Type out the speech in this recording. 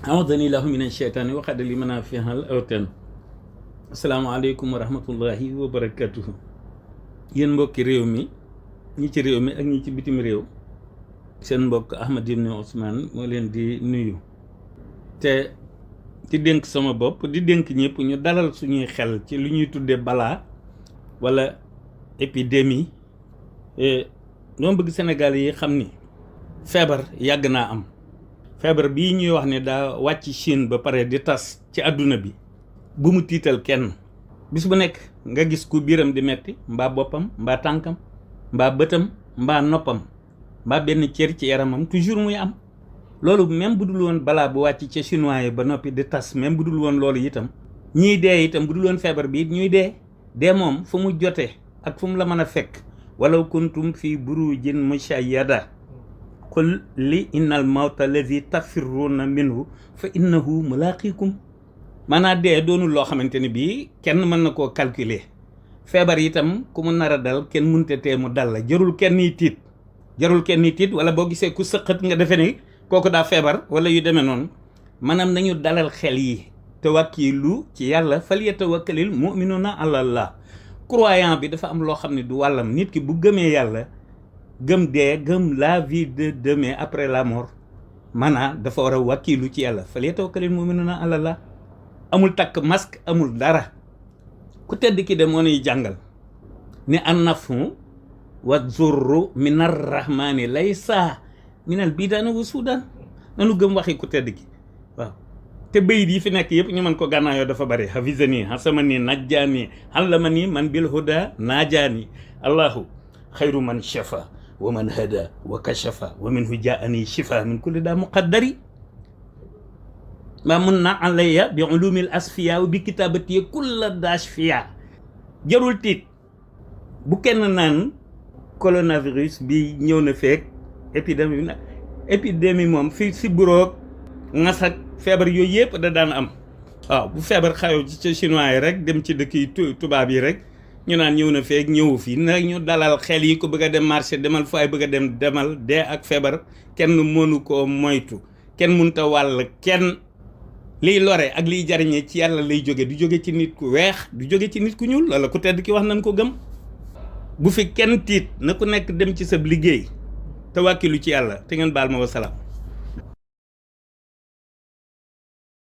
awadani lahu min asheytaani waxada li mën a fihal awtan asalaamaaleykum wa rahmatullahi wa barakatuhu. yéen mbokki réew mi ñi ci réew mi ak ñi ci bitim réew, seen mbokk Ahmed Ibn Ousmane moo leen di nuyu te di dénk sama bopp di dénk ñëpp ñu dalal suñuy xel ci lu ñuy tuddee balaa wala épidémie. dama bëgg Sénégal yi xam ni feebar yàgg naa am. feebar bii ñuy wax ne daa wàcc Chine ba pare di tas ci àdduna bi bu mu tiital kenn. bis bu nekk nga gis ku biiram di metti mbaa boppam mbaa tànkam mbaa bëtam mbaa noppam mbaa benn cër ci yaramam toujours muy am. loolu même bu dul woon balaa bu wàcc ca chinois yi ba noppi di tas, même bu dul woon loolu itam ñiy dee itam bu dul woon feebar bi it ñuy dee moom fu mu jotee ak fu mu la mën a fekk. walaw kuntum fi burujin mushayyada qul li innal mawta allazi tafirruuna minhu fa innahu mulaqikum. maanaam dee doonul loo xamante ni bii kenn mën na koo calculer. feebar itam ku mu nar a dal kenn mënta tee mu dal la. jarul kenn yi tiit wala boo gisee ku sëqat nga defe ni kooku daa feebar wala yu demee noonu. maanaam nañu dalal xel yi te wàkkilu ci yàlla fal yatawakkalil mu'minuuna ala Allah. croyant bi dafa am loo xam ne du wàllam. nit ki bu gëmee yàlla gëm dee gëm la vie de demain après la mort, maanaam dafa war a wàkkilu ci yàlla fal yatawakkalil mu'minuuna ala Allah. amul takk masque amul dara. ku tedd ki de moo nuy jàngal ni an nafu wa zurru minar rahmani laysa minal bidaani wa suudaan. nanu gëm waxi ku tedd ki waaw. te bayit yi fi nekk yëpp ñu mën ko gànnaayoo dafa bari. hafizani hasamani najjaani allamani man bil huda najaani allahu xayru man shafa wa man hada wa kashafa wa minhu jaani shifa min kulli daa muqaddari ma mun na alayya bi ulumil asfiya wa bi kitabati kulla dashfiya. jarul tiit bu kenn naan coronavirus bi ñëw na feek épidémie moom fi si buroog ngasak feebar yooyu yëpp da daan am. waaw bu feebar xayow ci ca chinois yi rek dem ci dëkk yi tubaab yi rek ñu naan ñëw na feek ñëwu fii nag ñu dalal xel yi ko bëgg a dem marché demal fu ay bëgg a dem demal. dee ak feebar kenn mënu koo moytu, kenn mënta wàll kenn. liy lore ak liy jariñe ci yàlla lay jóge, du jóge ci nit ku weex, du jóge ci nit ku ñuul. loola ku tedd ki wax nañ ko gëm. bu fi kenn tiit na ku nekk dem ci sa liggéey te wàkkilu ci yàlla te ngeen baal ma wa salaam.